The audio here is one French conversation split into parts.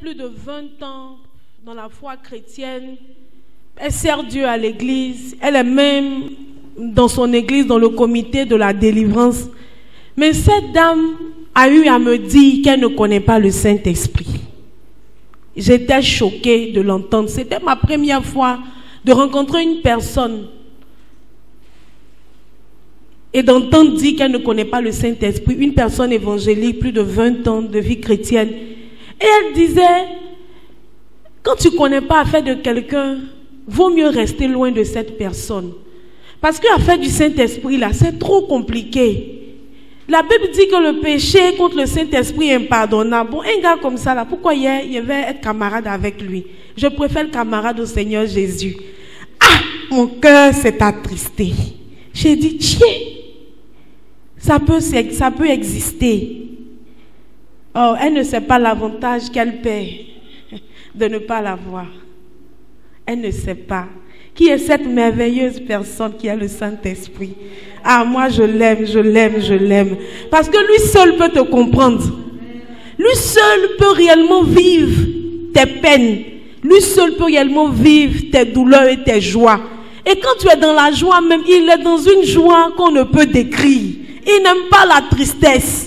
plus de 20 ans dans la foi chrétienne. Elle sert Dieu à l'église. Elle est même dans son église, dans le comité de la délivrance. Mais cette dame a eu à me dire qu'elle ne connaît pas le Saint-Esprit. J'étais choquée de l'entendre. C'était ma première fois de rencontrer une personne et d'entendre dire qu'elle ne connaît pas le Saint-Esprit. Une personne évangélique, plus de 20 ans de vie chrétienne. Et elle disait, quand tu ne connais pas l'affaire de quelqu'un, vaut mieux rester loin de cette personne. Parce que l'affaire du Saint-Esprit, là, c'est trop compliqué. La Bible dit que le péché contre le Saint-Esprit est impardonnable. Bon, un gars comme ça, là, pourquoi il va être camarade avec lui? Je préfère le camarade au Seigneur Jésus. Ah, mon cœur s'est attristé. J'ai dit, tiens, ça peut exister. Oh, elle ne sait pas l'avantage qu'elle paie de ne pas l'avoir. Elle ne sait pas. Qui est cette merveilleuse personne qui a le Saint-Esprit? Ah, moi je l'aime, je l'aime, je l'aime. Parce que lui seul peut te comprendre. Lui seul peut réellement vivre tes peines. Lui seul peut réellement vivre tes douleurs et tes joies. Et quand tu es dans la joie même, il est dans une joie qu'on ne peut décrire. Il n'aime pas la tristesse.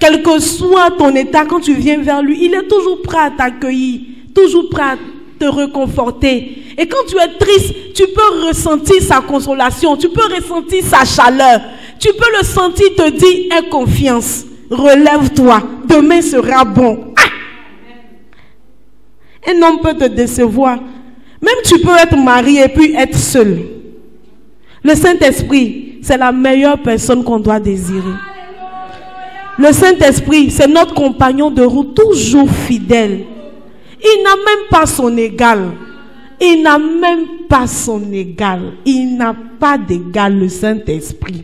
Quel que soit ton état, quand tu viens vers lui, il est toujours prêt à t'accueillir, toujours prêt à te réconforter. Et quand tu es triste, tu peux ressentir sa consolation, tu peux ressentir sa chaleur, tu peux le sentir te dire, aie confiance, relève-toi, demain sera bon. Ah! Un homme peut te décevoir. Même tu peux être marié et puis être seul. Le Saint-Esprit, c'est la meilleure personne qu'on doit désirer. Le Saint-Esprit, c'est notre compagnon de route, toujours fidèle. Il n'a même pas son égal. Il n'a même pas son égal. Il n'a pas d'égal, le Saint-Esprit.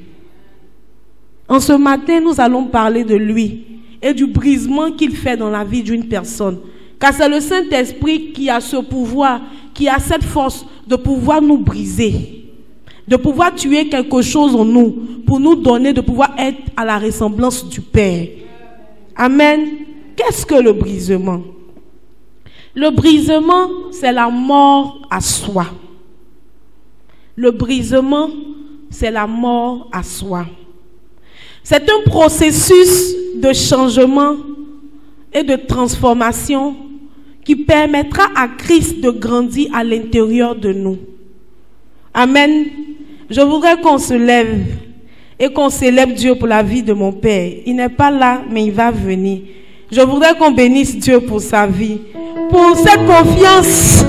En ce matin, nous allons parler de lui et du brisement qu'il fait dans la vie d'une personne. Car c'est le Saint-Esprit qui a ce pouvoir, qui a cette force de pouvoir nous briser, de pouvoir tuer quelque chose en nous, pour nous donner de pouvoir être à la ressemblance du Père. Amen. Qu'est-ce que le brisement? Le brisement, c'est la mort à soi. Le brisement, c'est la mort à soi. C'est un processus de changement et de transformation qui permettra à Christ de grandir à l'intérieur de nous. Amen. Je voudrais qu'on se lève et qu'on célèbre Dieu pour la vie de mon Père. Il n'est pas là, mais il va venir. Je voudrais qu'on bénisse Dieu pour sa vie, pour cette confiance.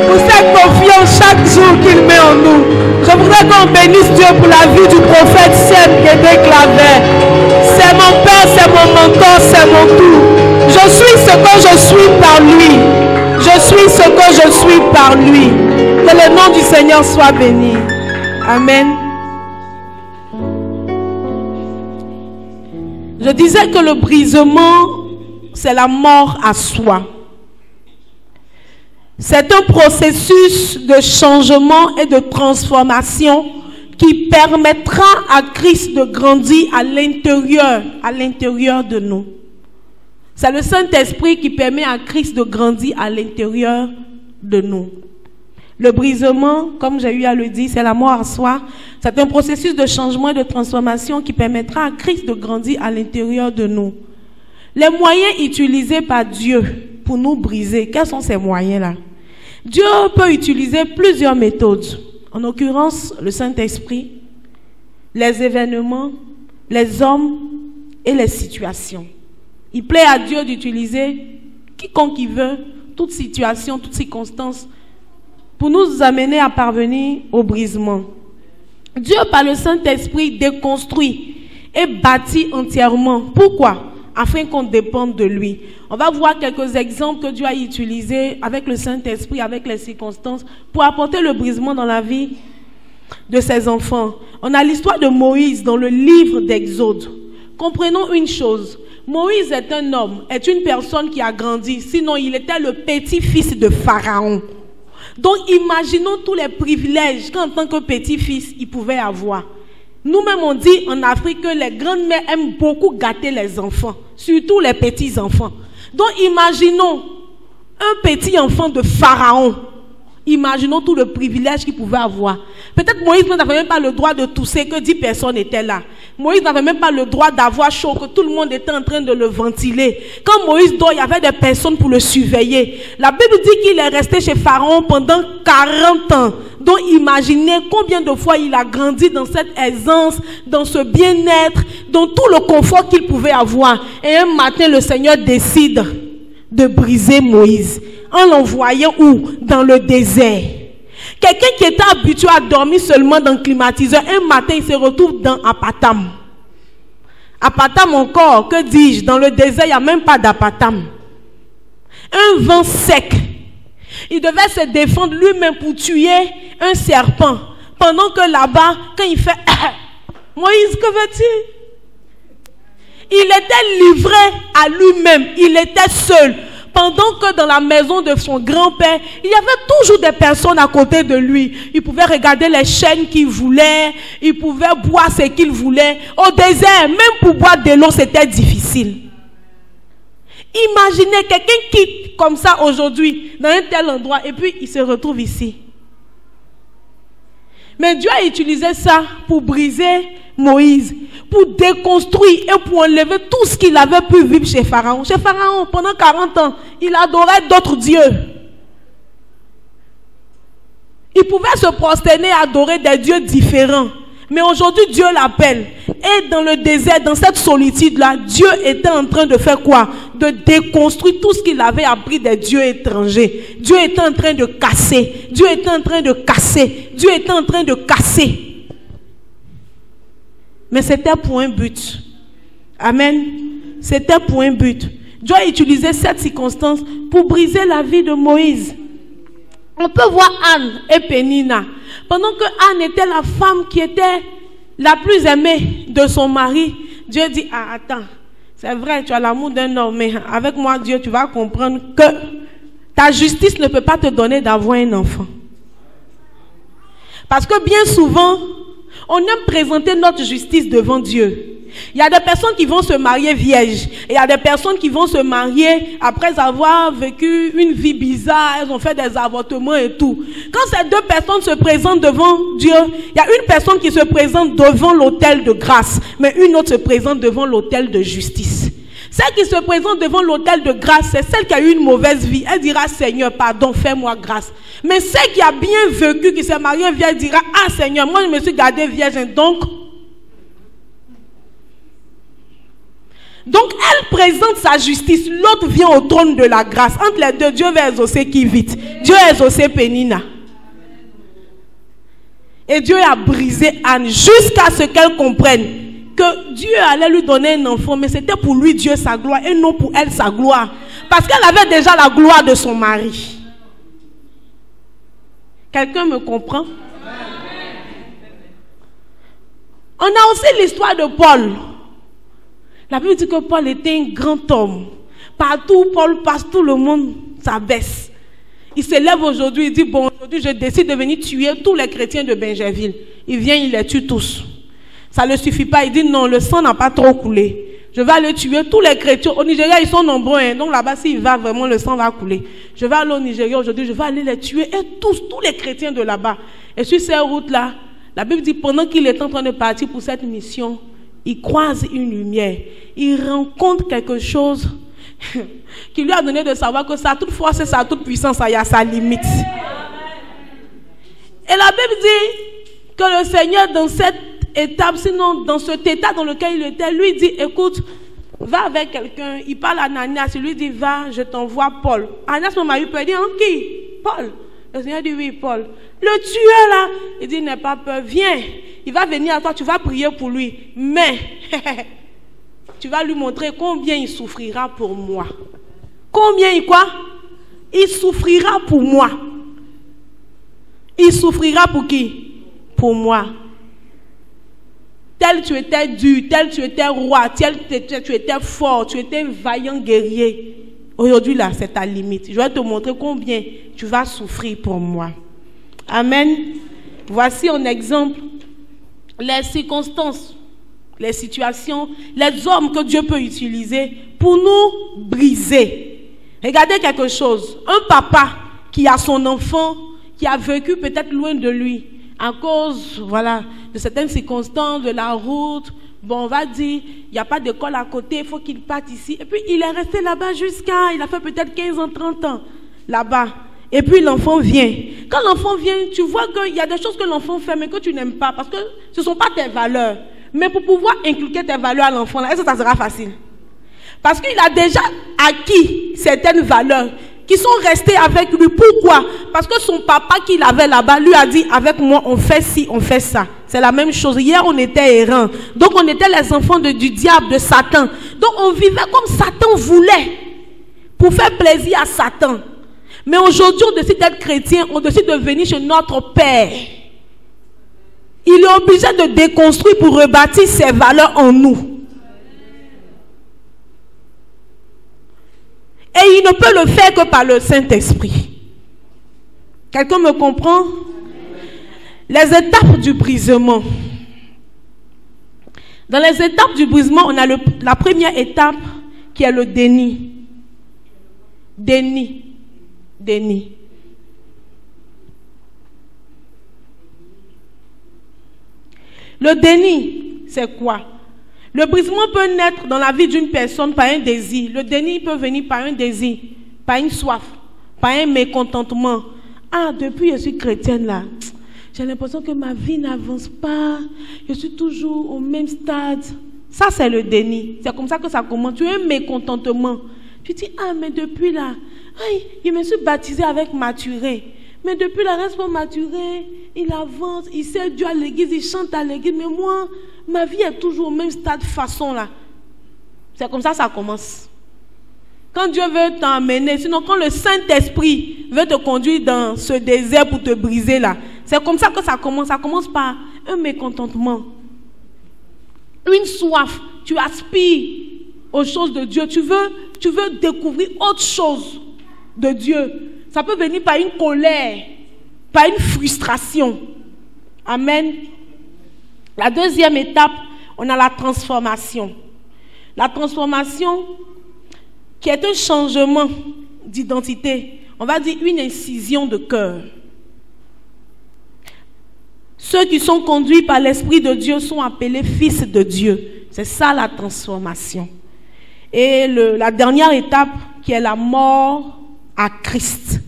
Pour cette confiance chaque jour qu'il met en nous. Je voudrais qu'on bénisse Dieu pour la vie du prophète Sem Guédé Claver. C'est mon Père, c'est mon mentor, c'est mon tout. Je suis ce que je suis par lui. Je suis ce que je suis par lui. Que le nom du Seigneur soit béni. Amen. Je disais que le brisement, c'est la mort à soi. C'est un processus de changement et de transformation qui permettra à Christ de grandir à l'intérieur de nous. C'est le Saint-Esprit qui permet à Christ de grandir à l'intérieur de nous. Le brisement, comme j'ai eu à le dire, c'est la mort à soi. C'est un processus de changement et de transformation qui permettra à Christ de grandir à l'intérieur de nous. Les moyens utilisés par Dieu pour nous briser, quels sont ces moyens-là? Dieu peut utiliser plusieurs méthodes. En l'occurrence, le Saint-Esprit, les événements, les hommes et les situations. Il plaît à Dieu d'utiliser quiconque il veut, toute situation, toute circonstance, pour nous amener à parvenir au brisement. Dieu, par le Saint-Esprit, déconstruit et bâtit entièrement. Pourquoi? Afin qu'on dépende de lui. On va voir quelques exemples que Dieu a utilisés avec le Saint-Esprit, avec les circonstances, pour apporter le brisement dans la vie de ses enfants. On a l'histoire de Moïse dans le livre d'Exode. Comprenons une chose. Moïse est un homme, est une personne qui a grandi. Sinon, il était le petit-fils de Pharaon. Donc, imaginons tous les privilèges qu'en tant que petit-fils, il pouvait avoir. Nous-mêmes, on dit en Afrique que les grandes-mères aiment beaucoup gâter les enfants, surtout les petits-enfants. Donc, imaginons un petit enfant de Pharaon. Imaginons tout le privilège qu'il pouvait avoir. Peut-être Moïse n'avait même pas le droit de tousser, que 10 personnes étaient là. Moïse n'avait même pas le droit d'avoir chaud, que tout le monde était en train de le ventiler. Quand Moïse dort, il y avait des personnes pour le surveiller. La Bible dit qu'il est resté chez Pharaon pendant 40 ans. Donc imaginez combien de fois il a grandi dans cette aisance, dans ce bien-être, dans tout le confort qu'il pouvait avoir. Et un matin, le Seigneur décide de briser Moïse en l'envoyant où? Dans le désert. Quelqu'un qui était habitué à dormir seulement dans le climatiseur, un matin il se retrouve dans Apatam. Apatam encore, que dis-je? Dans le désert, il n'y a même pas d'Apatam. Un vent sec. Il devait se défendre lui-même pour tuer un serpent. Pendant que là-bas, quand il fait Moïse, que veux-tu? Il était livré à lui-même. Il était seul. Pendant que dans la maison de son grand-père, il y avait toujours des personnes à côté de lui. Il pouvait regarder les chaînes qu'il voulait. Il pouvait boire ce qu'il voulait. Au désert, même pour boire de l'eau, c'était difficile. Imaginez quelqu'un quitte comme ça aujourd'hui, dans un tel endroit, et puis il se retrouve ici. Mais Dieu a utilisé ça pour briser Moïse, pour déconstruire et pour enlever tout ce qu'il avait pu vivre chez Pharaon. Chez Pharaon, pendant 40 ans, il adorait d'autres dieux. Il pouvait se prosterner et adorer des dieux différents. Mais aujourd'hui, Dieu l'appelle. Et dans le désert, dans cette solitude-là, Dieu était en train de faire quoi? De déconstruire tout ce qu'il avait appris des dieux étrangers. Dieu était en train de casser. Dieu était en train de casser. Dieu était en train de casser. Mais c'était pour un but. Amen. C'était pour un but. Dieu a utilisé cette circonstance pour briser la vie de Moïse. On peut voir Anne et Pénina. Pendant que Anne était la femme qui était la plus aimée de son mari, Dieu dit, ah, attends, c'est vrai, tu as l'amour d'un homme, mais avec moi, Dieu, tu vas comprendre que ta justice ne peut pas te donner d'avoir un enfant. Parce que bien souvent, on aime présenter notre justice devant Dieu. Il y a des personnes qui vont se marier vierges. Et il y a des personnes qui vont se marier après avoir vécu une vie bizarre. Elles ont fait des avortements et tout. Quand ces deux personnes se présentent devant Dieu, il y a une personne qui se présente devant l'autel de grâce, mais une autre se présente devant l'autel de justice. Celle qui se présente devant l'autel de grâce, c'est celle qui a eu une mauvaise vie. Elle dira, Seigneur, pardon, fais-moi grâce. Mais celle qui a bien vécu, qui s'est mariée vierge, dira, ah Seigneur, moi je me suis gardée vierge, donc elle présente sa justice, l'autre vient au trône de la grâce. Entre les deux, Dieu va exaucer qui vite. Dieu a exaucé Pénina. Et Dieu a brisé Anne jusqu'à ce qu'elle comprenne que Dieu allait lui donner un enfant, mais c'était pour lui Dieu sa gloire et non pour elle sa gloire. Parce qu'elle avait déjà la gloire de son mari. Quelqu'un me comprend? On a aussi l'histoire de Paul. La Bible dit que Paul était un grand homme. Partout où Paul passe, tout le monde s'abaisse. Il se lève aujourd'hui, il dit, bon, aujourd'hui je décide de venir tuer tous les chrétiens de Benjerville. Il vient, il les tue tous. Ça ne le suffit pas, il dit, non, le sang n'a pas trop coulé. Je vais aller tuer tous les chrétiens. Au Nigeria, ils sont nombreux, hein, donc là-bas, s'il va vraiment, le sang va couler. Je vais aller au Nigeria aujourd'hui, je vais aller les tuer, et tous les chrétiens de là-bas. Et sur ces routes-là, la Bible dit, pendant qu'il est en train de partir pour cette mission, il croise une lumière, il rencontre quelque chose qui lui a donné de savoir que sa toute force et sa toute puissance, il y a sa limite. Et la Bible dit que le Seigneur, dans cette étape, sinon dans cet état dans lequel il était, lui dit, écoute, va avec quelqu'un, il parle à Ananias, il lui dit, va, je t'envoie Paul. Ananias m'a eu peur, il dit, en qui? Paul. Le Seigneur dit, oui, Paul. Le tueur là, il dit, n'aie pas peur, viens. Il va venir à toi, tu vas prier pour lui. Mais, tu vas lui montrer combien il souffrira pour moi. Combien il quoi? Il souffrira pour moi. Il souffrira pour qui? Pour moi. Tel tu étais dur, tel tu étais roi, tel tu étais fort, tu étais vaillant guerrier. Aujourd'hui là, c'est ta limite. Je vais te montrer combien tu vas souffrir pour moi. Amen. Voici un exemple les circonstances, les situations, les hommes que Dieu peut utiliser pour nous briser. Regardez quelque chose. Un papa qui a son enfant, qui a vécu peut-être loin de lui, à cause, voilà, de certaines circonstances, de la route. Bon, on va dire, il n'y a pas d'école à côté, il faut qu'il parte ici. Et puis, il est resté là-bas il a fait peut-être 15 ans, 30 ans, là-bas. Et puis, l'enfant vient. Quand l'enfant vient, tu vois qu'il y a des choses que l'enfant fait, mais que tu n'aimes pas, parce que ce ne sont pas tes valeurs. Mais pour pouvoir inculquer tes valeurs à l'enfant, est-ce que ça sera facile? Parce qu'il a déjà acquis certaines valeurs qui sont restées avec lui. Pourquoi? Parce que son papa qu'il avait là-bas lui a dit, avec moi, on fait ci, on fait ça. C'est la même chose. Hier, on était errants. Donc, on était les enfants du diable, de Satan. Donc, on vivait comme Satan voulait, pour faire plaisir à Satan. Mais aujourd'hui, on décide d'être chrétien, on décide de venir chez notre Père. Il est obligé de déconstruire pour rebâtir ses valeurs en nous. Et il ne peut le faire que par le Saint-Esprit. Quelqu'un me comprend? Les étapes du brisement. Dans les étapes du brisement, on a la première étape qui est le déni. Déni. Déni. Le déni, c'est quoi? Le brisement peut naître dans la vie d'une personne par un désir. Le déni peut venir par un désir, par une soif, par un mécontentement. Ah, depuis que je suis chrétienne là, j'ai l'impression que ma vie n'avance pas. Je suis toujours au même stade. Ça, c'est le déni. C'est comme ça que ça commence. Tu as un mécontentement. Tu dis, ah, mais depuis là, je me suis baptisée avec maturé. Mais depuis la reste pour maturer, il avance, il sert Dieu à l'église, il chante à l'église. Mais moi, ma vie est toujours au même stade façon là. C'est comme ça que ça commence. Quand Dieu veut t'emmener, sinon quand le Saint-Esprit veut te conduire dans ce désert pour te briser là, c'est comme ça que ça commence. Ça commence par un mécontentement, une soif. Tu aspires aux choses de Dieu. Tu veux découvrir autre chose de Dieu. Ça peut venir par une colère, par une frustration. Amen. La deuxième étape, on a la transformation. La transformation qui est un changement d'identité. On va dire une incision de cœur. Ceux qui sont conduits par l'Esprit de Dieu sont appelés fils de Dieu. C'est ça la transformation. Et la dernière étape qui est la mort à Christ.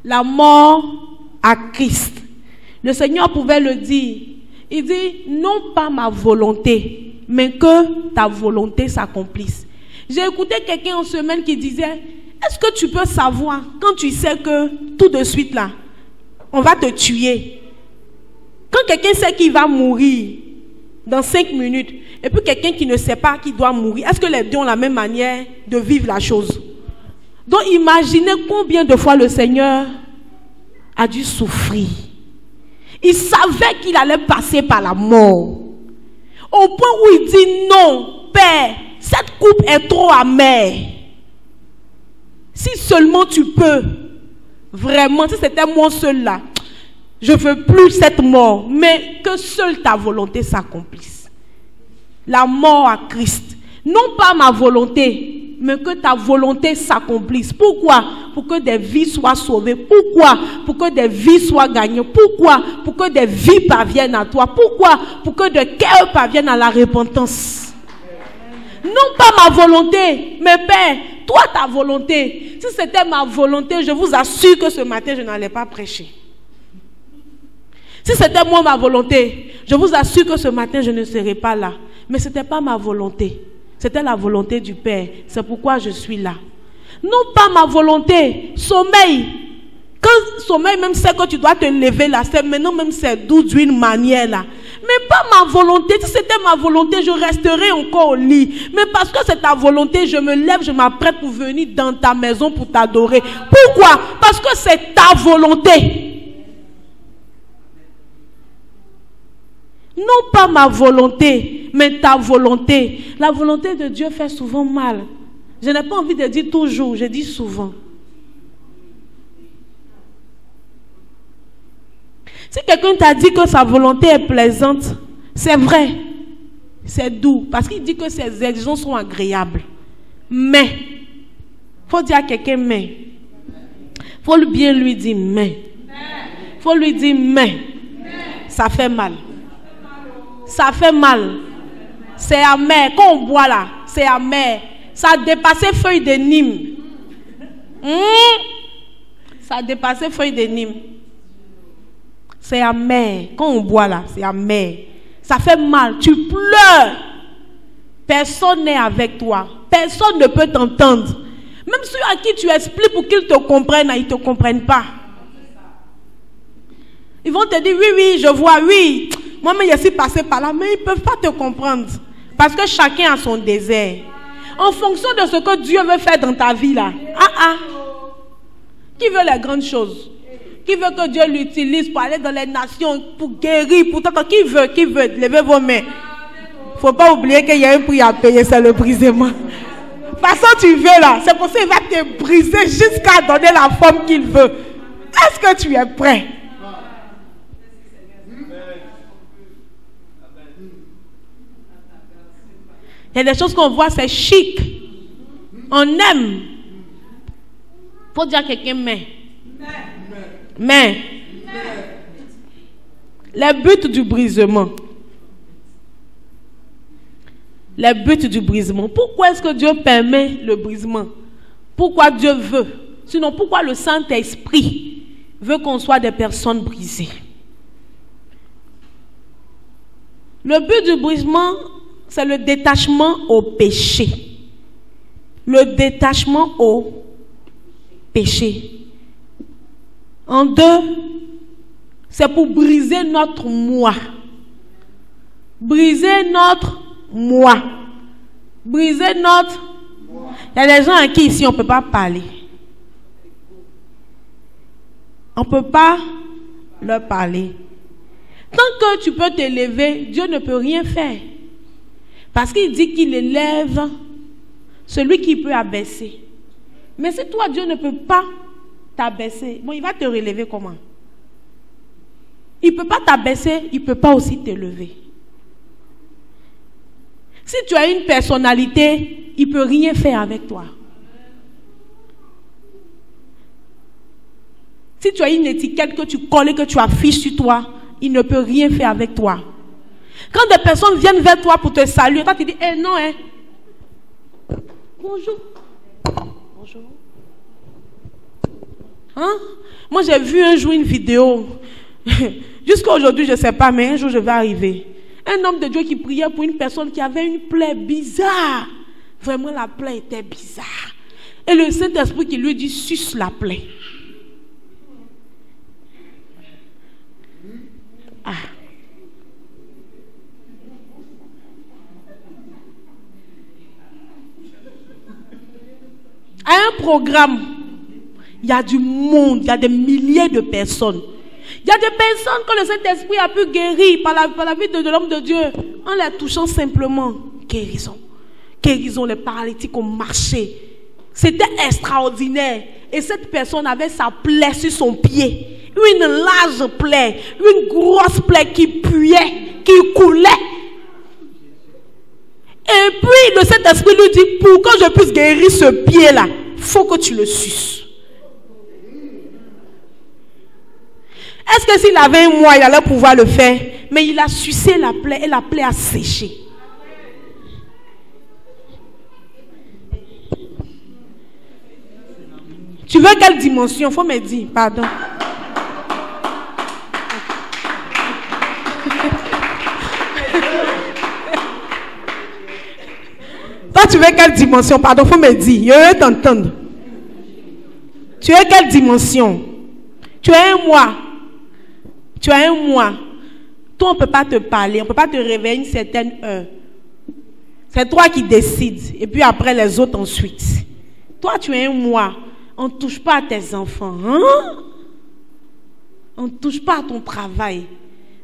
La mort à Christ. Le Seigneur pouvait le dire. Il dit, non pas ma volonté, mais que ta volonté s'accomplisse. J'ai écouté quelqu'un en semaine qui disait, est-ce que tu peux savoir, quand tu sais que tout de suite là, on va te tuer. Quand quelqu'un sait qu'il va mourir dans 5 minutes, et puis quelqu'un qui ne sait pas qu'il doit mourir, est-ce que les deux ont la même manière de vivre la chose? Donc imaginez combien de fois le Seigneur a dû souffrir. Il savait qu'il allait passer par la mort. Au point où il dit non, Père, cette coupe est trop amère. Si seulement tu peux, vraiment, si c'était moi seul là, je ne veux plus cette mort, mais que seule ta volonté s'accomplisse. La mort à Christ. Non pas ma volonté, mais que ta volonté s'accomplisse. Pourquoi? Pour que des vies soient sauvées. Pourquoi? Pour que des vies soient gagnées. Pourquoi? Pour que des vies parviennent à toi. Pourquoi? Pour que des cœurs parviennent à la repentance. Non pas ma volonté, mais Père, toi ta volonté. Si c'était ma volonté, je vous assure que ce matin, je n'allais pas prêcher. Si c'était moi ma volonté, je vous assure que ce matin, je ne serais pas là. Mais ce n'était pas ma volonté. C'était la volonté du Père. C'est pourquoi je suis là. Non pas ma volonté. Sommeil. Quand sommeil même sait que tu dois te lever là, c'est maintenant même c'est doux d'une manière là. Mais pas ma volonté. Si c'était ma volonté, je resterais encore au lit. Mais parce que c'est ta volonté, je me lève, je m'apprête pour venir dans ta maison pour t'adorer. Pourquoi? Parce que c'est ta volonté. Non pas ma volonté, mais ta volonté. La volonté de Dieu fait souvent mal. Je n'ai pas envie de dire toujours, je dis souvent. Si quelqu'un t'a dit que sa volonté est plaisante, C'est vrai. C'est doux. Parce qu'il dit que ses exigences sont agréables. Mais, il faut dire à quelqu'un mais. Il faut bien lui dire mais. Il faut lui dire mais. Ça fait mal. Ça fait mal. C'est amer. Quand on boit là, c'est amer. Ça a dépassé feuille de Nîmes. Ça a dépassé feuille de Nîmes. C'est amer. Quand on boit là, c'est amer. Ça fait mal. Tu pleures. Personne n'est avec toi. Personne ne peut t'entendre. Même ceux à qui tu expliques pour qu'ils te comprennent, ils ne te comprennent pas. Ils vont te dire, oui, oui, je vois, oui. Moi-même, je suis passé par là, mais ils ne peuvent pas te comprendre. Parce que chacun a son désert. En fonction de ce que Dieu veut faire dans ta vie, là. Qui veut les grandes choses? Qui veut que Dieu l'utilise pour aller dans les nations, pour guérir, pour tout? Qui veut? Levez vos mains. Il ne faut pas oublier qu'il y a un prix à payer, c'est le brisement. De toute façon, tu veux là. C'est pour ça qu'il va te briser jusqu'à donner la forme qu'il veut. Est-ce que tu es prêt? Il y a des choses qu'on voit, c'est chic. On aime. Il faut dire à quelqu'un mais. Mais. Les buts du brisement. Les buts du brisement. Pourquoi est-ce que Dieu permet le brisement? Pourquoi Dieu veut? Sinon, pourquoi le Saint-Esprit veut qu'on soit des personnes brisées? Le but du brisement, c'est le détachement au péché. Le détachement au péché. En deux, c'est pour briser notre moi. Briser notre moi. Briser notre... Il y a des gens à qui ici on ne peut pas parler. On ne peut pas leur parler. Tant que tu peux t'élever, Dieu ne peut rien faire. Parce qu'il dit qu'il élève celui qui peut abaisser. Mais si toi, Dieu ne peut pas t'abaisser, bon, il va te relever comment? Il ne peut pas t'abaisser, il ne peut pas aussi t'élever. Si tu as une personnalité, il ne peut rien faire avec toi. Si tu as une étiquette que tu colles et que tu affiches sur toi, il ne peut rien faire avec toi. Quand des personnes viennent vers toi pour te saluer, toi tu dis, eh non, hein. Bonjour. Bonjour. Hein? Moi j'ai vu un jour une vidéo. Jusqu'à aujourd'hui, je ne sais pas, mais un jour je vais arriver. Un homme de Dieu qui priait pour une personne qui avait une plaie bizarre. Vraiment, la plaie était bizarre. Et le Saint-Esprit qui lui dit, suce la plaie. Ah. À un programme, il y a du monde, il y a des milliers de personnes. Il y a des personnes que le Saint-Esprit a pu guérir par la vie de l'homme de Dieu en les touchant simplement. Guérison. Guérison, les paralytiques ont marché. C'était extraordinaire. Et cette personne avait sa plaie sur son pied. Une large plaie, une grosse plaie qui puait, qui coulait. Et puis le Saint-Esprit lui dit, pour que je puisse guérir ce pied-là, il faut que tu le suces. Est-ce que s'il avait un mois, il allait pouvoir le faire? Mais il a sucé la plaie et la plaie a séché. Tu veux quelle dimension? Il faut me dire, pardon. Toi, tu veux quelle dimension? Pardon, il faut me dire. Je veux t'entendre. Tu veux quelle dimension? Tu as un mois. Tu as un mois. Toi, on ne peut pas te parler. On ne peut pas te réveiller une certaine heure. C'est toi qui décides. Et puis après, les autres ensuite. Toi, tu as un mois. On ne touche pas à tes enfants. Hein? On ne touche pas à ton travail.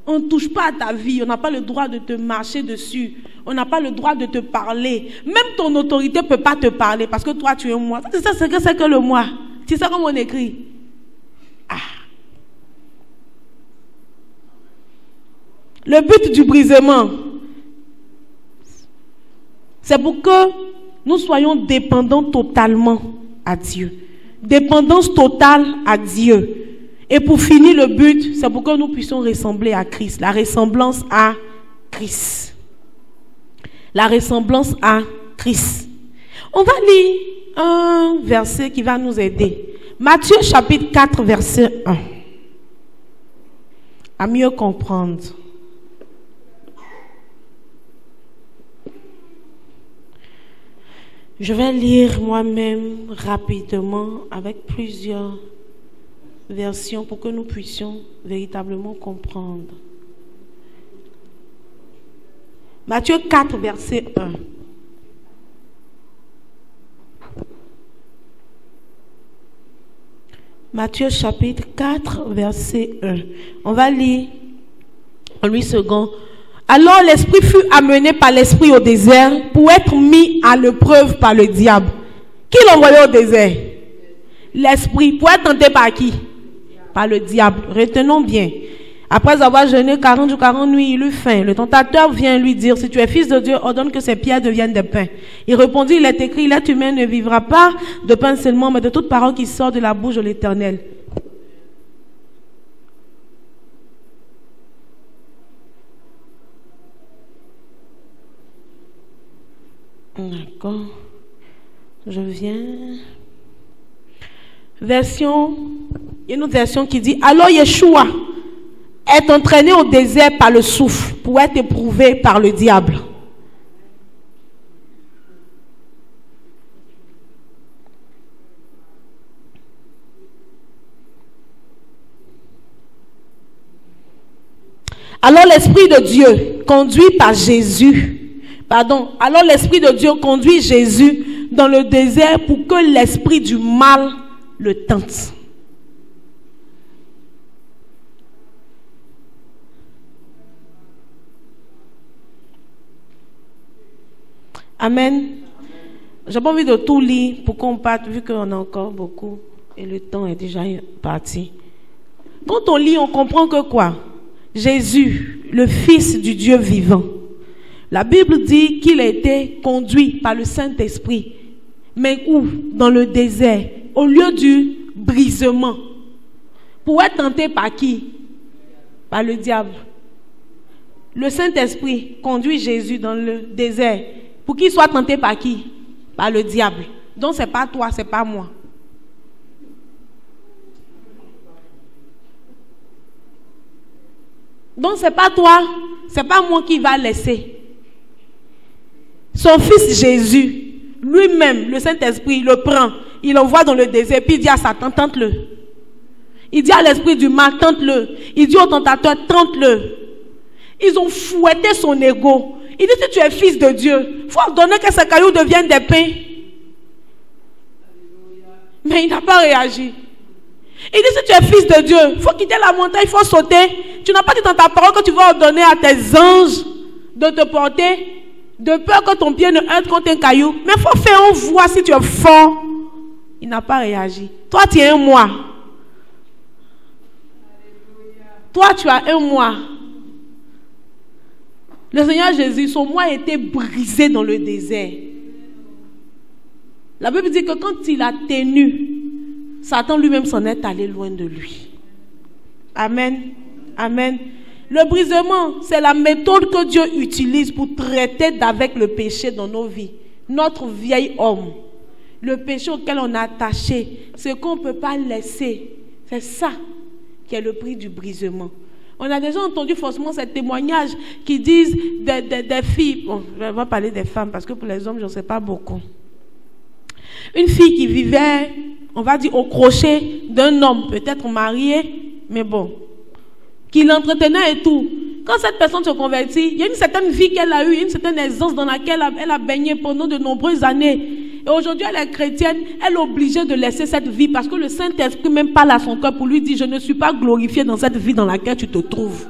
On ne touche pas à ta vie. On n'a pas le droit de te marcher dessus. On n'a pas le droit de te parler. Même ton autorité ne peut pas te parler parce que toi, tu es un mois. C'est ça, c'est que le mois. C'est ça comme on écrit. Ah. Le but du brisement, c'est pour que nous soyons dépendants totalement à Dieu. Dépendance totale à Dieu. Et pour finir, le but, c'est pour que nous puissions ressembler à Christ. La ressemblance à Christ. La ressemblance à Christ. On va lire un verset qui va nous aider. Matthieu chapitre 4, verset 1. À mieux comprendre. Je vais lire moi-même rapidement avec plusieurs versions pour que nous puissions véritablement comprendre. Matthieu 4, verset 1. Matthieu chapitre 4, verset 1. On va lire en 8 secondes. Alors l'esprit fut amené par l'esprit au désert pour être mis à l'épreuve par le diable. Qui l'envoyait au désert? L'esprit. Pour être tenté par qui? Par le diable. Retenons bien. Après avoir jeûné 40 jours, 40 nuits, il eut faim. Le tentateur vient lui dire, si tu es fils de Dieu, ordonne que ces pierres deviennent des pains. Il répondit, il est écrit, l'être humain ne vivra pas de pain seulement, mais de toute parole qui sort de la bouche de l'Éternel. D'accord. Je viens. Version. Il y a une autre version qui dit, alors Yeshua est entraîné au désert par le souffle pour être éprouvé par le diable. Alors l'Esprit de Dieu conduit par Jésus. Alors l'Esprit de Dieu conduit Jésus dans le désert pour que l'esprit du mal le tente. Amen. J'ai pas envie de tout lire pour qu'on parte, vu qu'on a encore beaucoup et le temps est déjà parti. Quand on lit, on comprend que quoi? Jésus, le Fils du Dieu vivant. La Bible dit qu'il a été conduit par le Saint-Esprit. Mais où? Dans le désert, au lieu du brisement. Pour être tenté par qui? Par le diable. Le Saint-Esprit conduit Jésus dans le désert pour qu'il soit tenté par qui? Par le diable. Donc c'est pas toi, c'est pas moi. Donc c'est pas toi, c'est pas moi qui va laisser. Son fils Jésus, lui-même, le Saint-Esprit, il le prend, il l'envoie dans le désert, puis il dit à Satan, tente-le. Il dit à l'esprit du mal, tente-le. Il dit au tentateur, tente-le. Ils ont fouetté son ego. Il dit, si tu es fils de Dieu, il faut ordonner que ces cailloux deviennent des pains. Mais il n'a pas réagi. Il dit, si tu es fils de Dieu, il faut quitter la montagne, il faut sauter. Tu n'as pas dit dans ta parole que tu vas ordonner à tes anges de te porter, de peur que ton pied ne heurte contre un caillou. Mais il faut faire un voix si tu es fort. Il n'a pas réagi. Toi, tu es un moi. Toi, tu as un moi. Le Seigneur Jésus, son moi a été brisé dans le désert. La Bible dit que quand il a tenu, Satan lui-même s'en est allé loin de lui. Amen. Amen. Le brisement, c'est la méthode que Dieu utilise pour traiter avec le péché dans nos vies. Notre vieil homme. Le péché auquel on est attaché. Ce qu'on ne peut pas laisser. C'est ça qui est le prix du brisement. On a déjà entendu forcément ces témoignages qui disent des filles. Bon, je vais parler des femmes parce que pour les hommes, je ne sais pas beaucoup. Une fille qui vivait, on va dire, au crochet d'un homme, peut-être marié, mais bon, qui l'entretenait et tout. Quand cette personne se convertit, il y a une certaine vie qu'elle a eue, une certaine aisance dans laquelle elle a baigné pendant de nombreuses années. Et aujourd'hui, elle est chrétienne, elle est obligée de laisser cette vie parce que le Saint-Esprit même parle à son cœur pour lui dire, je ne suis pas glorifiée dans cette vie dans laquelle tu te trouves.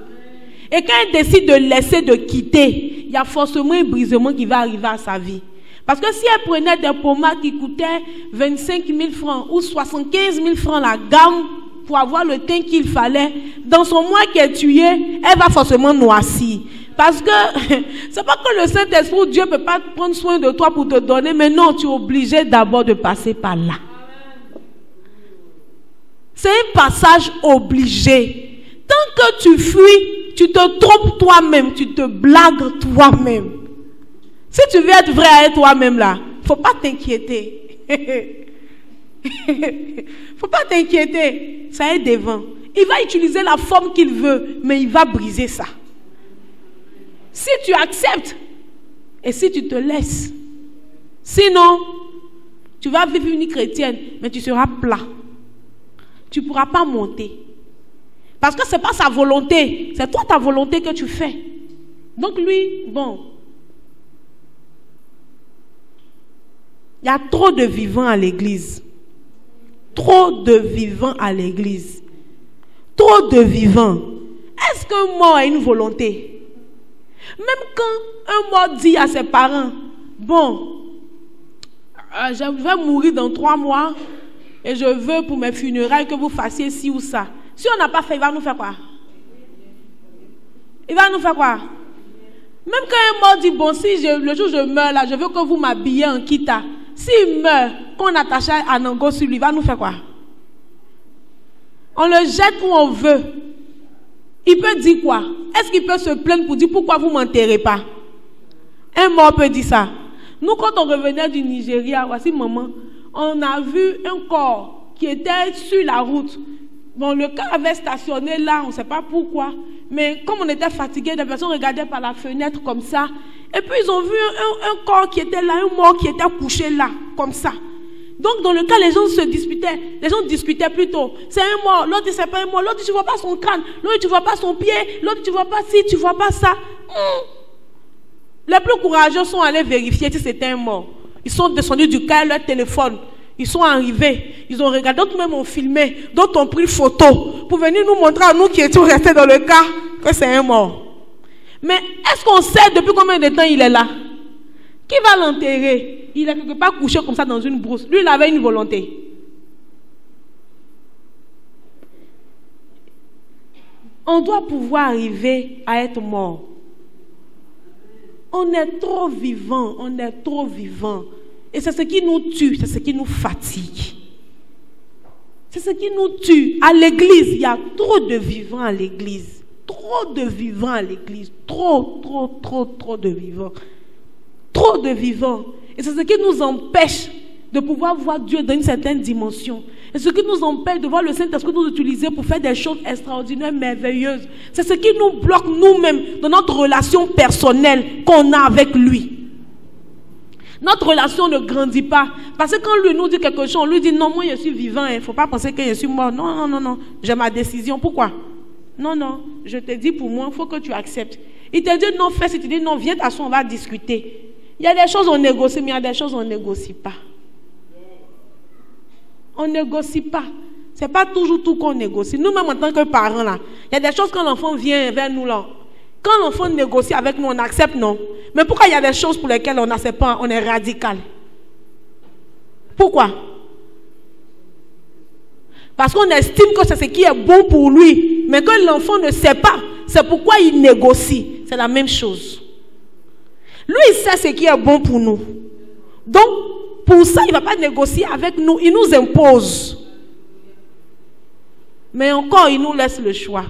Et quand elle décide de laisser, de quitter, il y a forcément un brisement qui va arriver à sa vie. Parce que si elle prenait des pommades qui coûtaient 25 000 francs ou 75 000 francs la gamme, pour avoir le teint qu'il fallait. Dans son mois qui est tué, elle va forcément noircir. Parce que c'est pas que le Saint-Esprit, Dieu ne peut pas prendre soin de toi pour te donner, mais non, tu es obligé d'abord de passer par là. C'est un passage obligé. Tant que tu fuis, tu te trompes toi-même, tu te blagues toi-même. Si tu veux être vrai avec toi-même là, il ne faut pas t'inquiéter. Faut pas t'inquiéter. Ça est devant. Il va utiliser la forme qu'il veut, mais il va briser ça. Si tu acceptes et si tu te laisses. Sinon, tu vas vivre une vie chrétienne, mais tu seras plat. Tu ne pourras pas monter. Parce que ce n'est pas sa volonté. C'est toi ta volonté que tu fais. Donc lui, bon. Il y a trop de vivants à l'église. Trop de vivants à l'église. Trop de vivants. Est-ce qu'un mort a une volonté? Même quand un mort dit à ses parents, bon, je vais mourir dans 3 mois et je veux pour mes funérailles que vous fassiez ci ou ça. Si on n'a pas fait, il va nous faire quoi? Il va nous faire quoi? Même quand un mort dit, bon, si le jour où je meurs là, je veux que vous m'habillez en kita. S'il meurt, qu'on attache un nango sur lui, il va nous faire quoi? On le jette où on veut. Il peut dire quoi? Est-ce qu'il peut se plaindre pour dire pourquoi vous ne m'enterrez pas? Un mort peut dire ça. Nous, quand on revenait du Nigeria, voici maman, on a vu un corps qui était sur la route. Bon, le car avait stationné là, on ne sait pas pourquoi. Mais comme on était fatigués, les personnes regardaient par la fenêtre comme ça. Et puis ils ont vu un corps qui était là, un mort qui était couché là, comme ça. Donc dans le cas, les gens se disputaient. Les gens discutaient plutôt. C'est un mort, l'autre dit c'est pas un mort, l'autre dit tu vois pas son crâne, l'autre tu vois pas son pied, l'autre tu vois pas ci, tu vois pas ça. Les plus courageux sont allés vérifier si c'était un mort. Ils sont descendus du car, leur téléphone. Ils sont arrivés, ils ont regardé, d'autres même ont filmé, d'autres ont pris photo pour venir nous montrer à nous qui étions restés dans le car que c'est un mort. Mais est-ce qu'on sait depuis combien de temps il est là? Qui va l'enterrer? Il est quelque part couché comme ça dans une brousse. Lui, il avait une volonté. On doit pouvoir arriver à être mort. On est trop vivant, on est trop vivant. Et c'est ce qui nous tue, c'est ce qui nous fatigue. C'est ce qui nous tue. À l'église, il y a trop de vivants à l'église. Trop de vivants à l'église. Trop de vivants. Trop de vivants. Et c'est ce qui nous empêche de pouvoir voir Dieu dans une certaine dimension. Et ce qui nous empêche de voir le Saint-Esprit nous utiliser pour faire des choses extraordinaires, merveilleuses. C'est ce qui nous bloque nous-mêmes dans notre relation personnelle qu'on a avec lui. Notre relation ne grandit pas. Parce que quand lui nous dit quelque chose, on lui dit non, moi je suis vivant, il ne faut pas penser que je suis mort. Non, j'ai ma décision. Pourquoi? Non, je te dis pour moi, il faut que tu acceptes. Il te dit non, fais, si tu dis non, viens t'asseoir, on va discuter. Il y a des choses on négocie, mais il y a des choses on ne négocie pas. On ne négocie pas. Ce n'est pas toujours tout qu'on négocie. Nous-mêmes en tant que parents, là, il y a des choses quand l'enfant vient vers nous là. Quand l'enfant négocie avec nous, on accepte, non. Mais pourquoi il y a des choses pour lesquelles on n'accepte pas, on est radical? Pourquoi? Parce qu'on estime que c'est ce qui est bon pour lui, mais que l'enfant ne sait pas. C'est pourquoi il négocie. C'est la même chose. Lui, il sait ce qui est bon pour nous. Donc, pour ça, il ne va pas négocier avec nous. Il nous impose. Mais encore, il nous laisse le choix.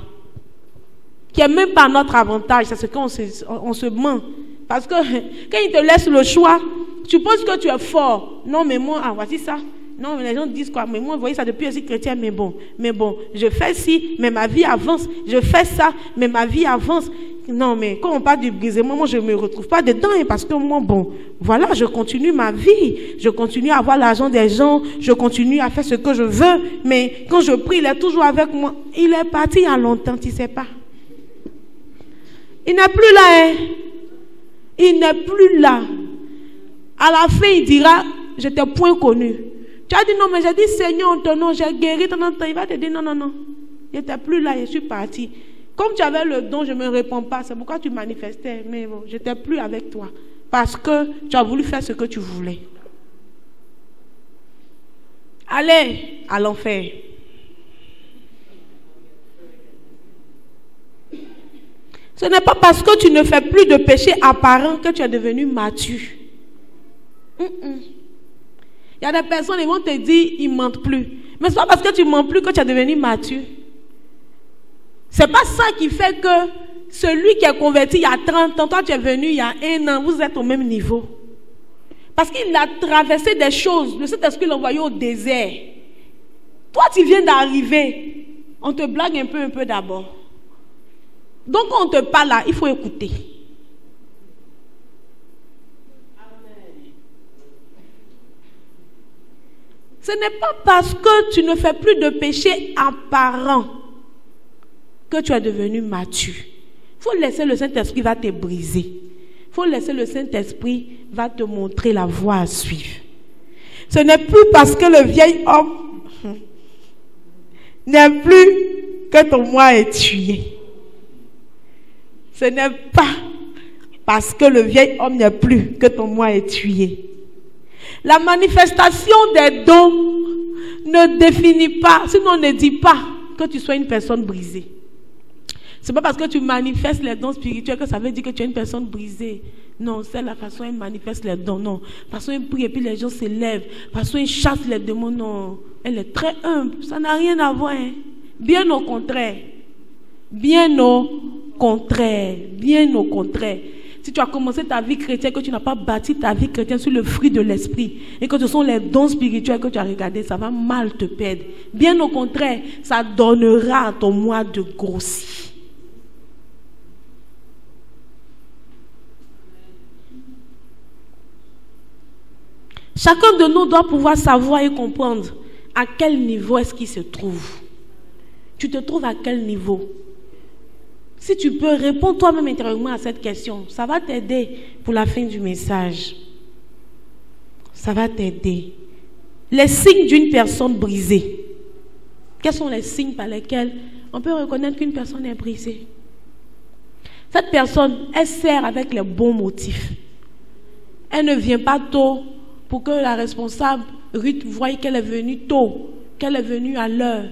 Qui n'est même pas notre avantage. C'est ce qu'on se ment. Parce que quand il te laisse le choix, tu penses que tu es fort. Non, mais moi, voici ça. Non, mais les gens disent quoi? Mais moi, vous voyez ça depuis aussi chrétien, mais bon, je fais ci, mais ma vie avance. Je fais ça, mais ma vie avance. Non, mais quand on parle du brisement, moi, je ne me retrouve pas dedans. Parce que moi, bon, voilà, je continue ma vie. Je continue à avoir l'argent des gens. Je continue à faire ce que je veux. Mais quand je prie, il est toujours avec moi. Il est parti il y a longtemps, tu ne sais pas. Il n'est plus là, hein. Il n'est plus là. À la fin, il dira, je t'ai point connu. Tu as dit non, mais j'ai dit Seigneur, en ton nom, j'ai guéri ton nom. Il va te dire non. Je n'étais plus là, je suis parti. Comme tu avais le don, je ne me réponds pas. C'est pourquoi tu manifestais. Mais bon, je n'étais plus avec toi. Parce que tu as voulu faire ce que tu voulais. Allez à l'enfer. Ce n'est pas parce que tu ne fais plus de péché apparent que tu es devenu mature. Il y a des personnes qui vont te dire ils ne mentent plus. Mais ce n'est pas parce que tu ne mens plus que tu es devenu mature. Ce n'est pas ça qui fait que celui qui est converti il y a 30 ans, toi tu es venu il y a 1 an, vous êtes au même niveau. Parce qu'il a traversé des choses. Le Saint-Esprit l'a envoyé au désert. Toi tu viens d'arriver. On te blague un peu d'abord. Donc quand on te parle là, il faut écouter. Ce n'est pas parce que tu ne fais plus de péché apparent que tu es devenu mature. Il faut laisser le Saint-Esprit va te briser. Il faut laisser le Saint-Esprit va te montrer la voie à suivre. Ce n'est plus parce que le vieil homme n'est plus que ton moi est tué. Ce n'est pas parce que le vieil homme n'est plus que ton moi est tué. La manifestation des dons ne définit pas, sinon ne dit pas que tu sois une personne brisée. Ce n'est pas parce que tu manifestes les dons spirituels que ça veut dire que tu es une personne brisée. Non, c'est la façon dont elle manifeste les dons. Non, la façon dont elle prie et puis les gens se lèvent. La façon dont elle chasse les démons. Non, elle est très humble. Ça n'a rien à voir. Hein. Bien au contraire. Bien au contraire. Bien au contraire. Si tu as commencé ta vie chrétienne, que tu n'as pas bâti ta vie chrétienne sur le fruit de l'esprit, et que ce sont les dons spirituels que tu as regardés, ça va mal te perdre. Bien au contraire, ça donnera à ton moi de grossir. Chacun de nous doit pouvoir savoir et comprendre à quel niveau est-ce qu'il se trouve. Tu te trouves à quel niveau? Si tu peux, réponds toi-même intérieurement à cette question. Ça va t'aider pour la fin du message. Ça va t'aider. Les signes d'une personne brisée. Quels sont les signes par lesquels on peut reconnaître qu'une personne est brisée? Cette personne, elle sert avec les bons motifs. Elle ne vient pas tôt pour que la responsable, Ruth, voie qu'elle est venue tôt, qu'elle est venue à l'heure.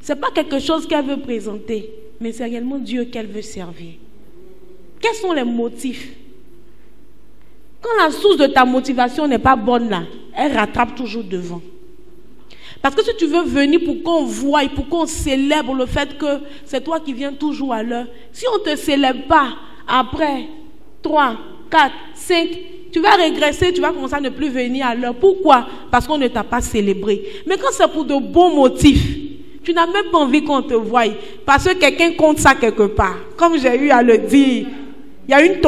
Ce n'est pas quelque chose qu'elle veut présenter, mais c'est réellement Dieu qu'elle veut servir. Quels sont les motifs? Quand la source de ta motivation n'est pas bonne là, elle rattrape toujours devant. Parce que si tu veux venir pour qu'on voie, pour qu'on célèbre le fait que c'est toi qui viens toujours à l'heure, si on ne te célèbre pas après 3, 4, 5, tu vas régresser, tu vas commencer à ne plus venir à l'heure. Pourquoi? Parce qu'on ne t'a pas célébré. Mais quand c'est pour de bons motifs, tu n'as même pas envie qu'on te voie. Parce que quelqu'un compte ça quelque part. Comme j'ai eu à le dire, il y a une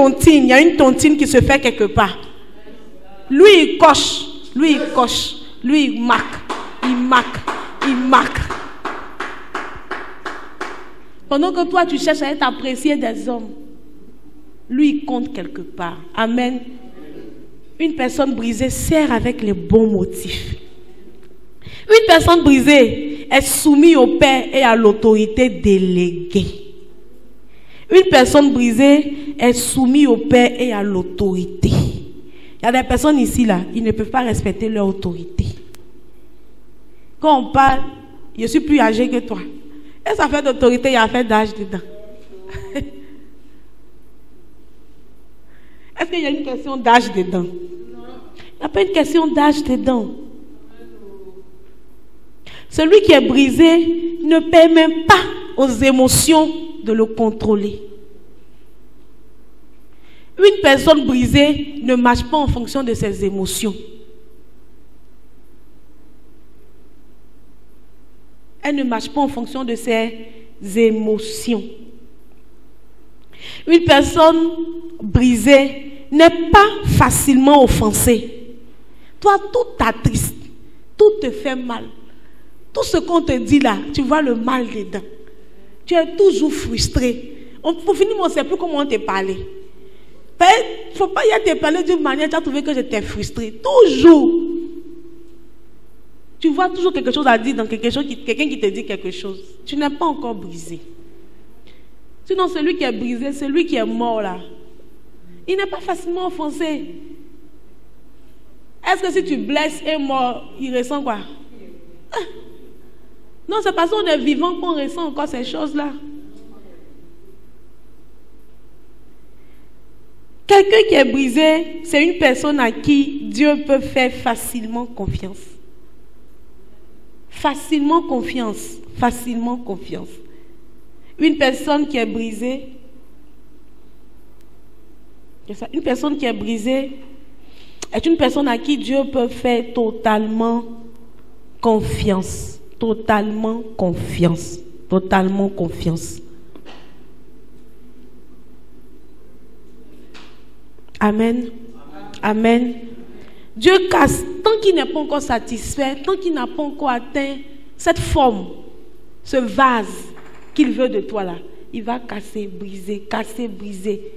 tontine qui se fait quelque part. Lui, il coche. Lui, il marque. Il marque. Pendant que toi, tu cherches à être apprécié des hommes, lui, il compte quelque part. Amen. Une personne brisée sert avec les bons motifs. Une personne brisée est soumise au Père et à l'autorité déléguée. Une personne brisée est soumise au Père et à l'autorité. Il y a des personnes ici, là, ils ne peuvent pas respecter leur autorité. Quand on parle, je suis plus âgé que toi. Et ça fait d'autorité, il y a fait d'âge dedans. Est-ce qu'il y a une question d'âge dedans? Il n'y a pas une question d'âge dedans. Celui qui est brisé ne permet pas aux émotions de le contrôler. Une personne brisée ne marche pas en fonction de ses émotions. Elle ne marche pas en fonction de ses émotions. Une personne brisée n'est pas facilement offensée. Toi, tout t'attriste, tout te fait mal. Tout ce qu'on te dit là, tu vois le mal dedans. Tu es toujours frustré. Pour finir, on ne sait plus comment te parler. Il ne faut pas y te parler d'une manière, tu as trouvé que j'étais frustré. Toujours. Tu vois toujours quelque chose à dire dans quelqu'un qui te dit quelque chose. Tu n'es pas encore brisé. Sinon, celui qui est brisé, celui qui est mort là, il n'est pas facilement offensé. Est-ce que si tu blesses un mort, il ressent quoi? Non, c'est parce qu'on est vivant qu'on ressent encore ces choses-là. Quelqu'un qui est brisé, c'est une personne à qui Dieu peut faire facilement confiance. Facilement confiance. Facilement confiance. Une personne qui est brisée, une personne qui est brisée est une personne à qui Dieu peut faire totalement confiance. Totalement confiance. Totalement confiance. Amen. Amen. Dieu casse, tant qu'il n'est pas encore satisfait, tant qu'il n'a pas encore atteint cette forme, ce vase qu'il veut de toi là, il va casser, briser, casser, briser.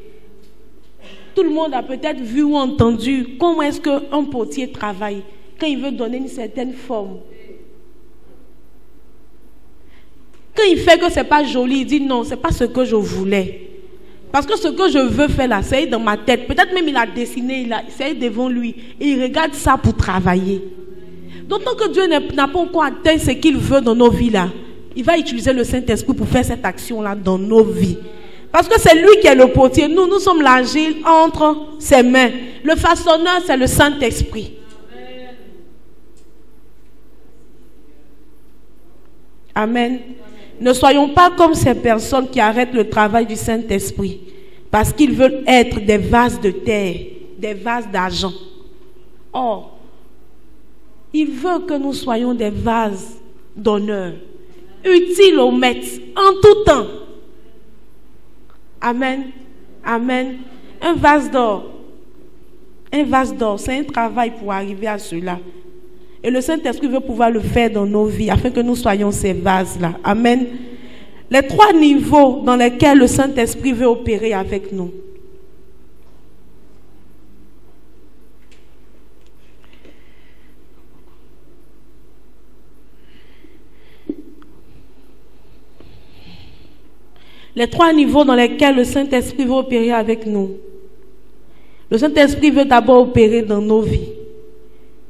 Tout le monde a peut-être vu ou entendu comment est-ce qu'un potier travaille quand il veut donner une certaine forme. Quand il fait que ce n'est pas joli, il dit non, ce n'est pas ce que je voulais. Parce que ce que je veux faire là, c'est dans ma tête. Peut-être même il a dessiné, c'est devant lui. Et il regarde ça pour travailler. D'autant que Dieu n'a pas encore atteint ce qu'il veut dans nos vies là. Il va utiliser le Saint-Esprit pour faire cette action-là dans nos vies. Parce que c'est lui qui est le potier. Nous sommes l'argile entre ses mains. Le façonneur, c'est le Saint-Esprit. Amen. Ne soyons pas comme ces personnes qui arrêtent le travail du Saint-Esprit parce qu'ils veulent être des vases de terre, des vases d'argent. Or, il veut que nous soyons des vases d'honneur, utiles au maître, en tout temps. Amen. Amen. Un vase d'or. Un vase d'or, c'est un travail pour arriver à cela. Et le Saint-Esprit veut pouvoir le faire dans nos vies afin que nous soyons ces vases-là. Amen. Les 3 niveaux dans lesquels le Saint-Esprit veut opérer avec nous. Les 3 niveaux dans lesquels le Saint-Esprit veut opérer avec nous. Le Saint-Esprit veut d'abord opérer dans nos vies.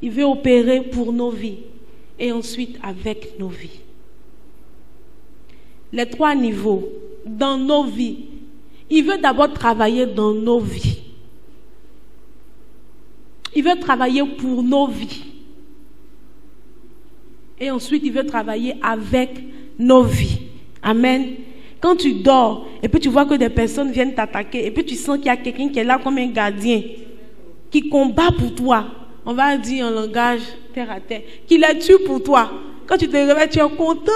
Il veut opérer pour nos vies et ensuite avec nos vies. Les 3 niveaux dans nos vies. Il veut d'abord travailler dans nos vies. Il veut travailler pour nos vies. Et ensuite, il veut travailler avec nos vies. Amen. Quand tu dors et puis tu vois que des personnes viennent t'attaquer et puis tu sens qu'il y a quelqu'un qui est là comme un gardien qui combat pour toi. On va dire en langage terre à terre, qui les tue pour toi. Quand tu te réveilles, tu es content.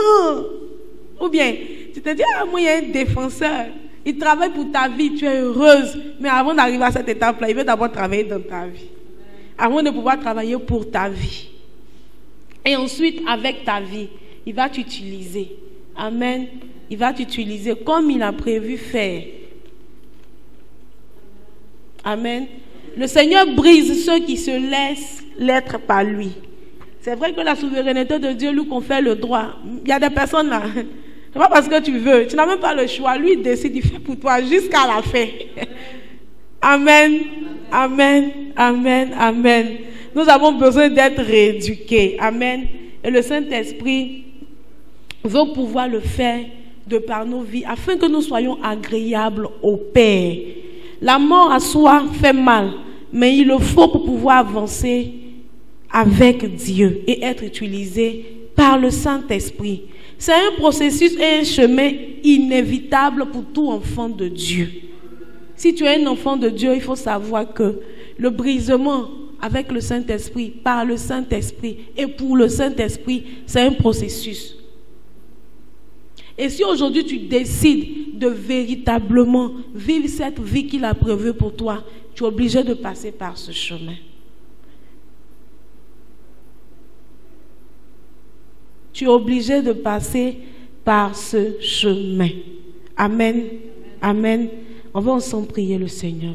Ou bien, tu te dis, ah, moi, il y a un défenseur. Il travaille pour ta vie, tu es heureuse. Mais avant d'arriver à cette étape-là, il veut d'abord travailler dans ta vie. Avant de pouvoir travailler pour ta vie. Et ensuite, avec ta vie, il va t'utiliser. Amen. Il va t'utiliser comme il a prévu faire. Amen. Le Seigneur brise ceux qui se laissent l'être par lui. C'est vrai que la souveraineté de Dieu lui confère le droit. Il y a des personnes là, c'est pas parce que tu veux, tu n'as même pas le choix. Lui il décide, il fait pour toi jusqu'à la fin. Amen, amen, amen, amen. Nous avons besoin d'être rééduqués. Amen. Et le Saint-Esprit veut pouvoir le faire de par nos vies afin que nous soyons agréables au Père. La mort à soi fait mal, mais il le faut pour pouvoir avancer avec Dieu et être utilisé par le Saint-Esprit. C'est un processus et un chemin inévitable pour tout enfant de Dieu. Si tu es un enfant de Dieu, il faut savoir que le brisement avec le Saint-Esprit, par le Saint-Esprit et pour le Saint-Esprit, c'est un processus. Et si aujourd'hui tu décides de véritablement vivre cette vie qu'il a prévue pour toi, tu es obligé de passer par ce chemin. Tu es obligé de passer par ce chemin. Amen. Amen. On va ensemble prier le Seigneur.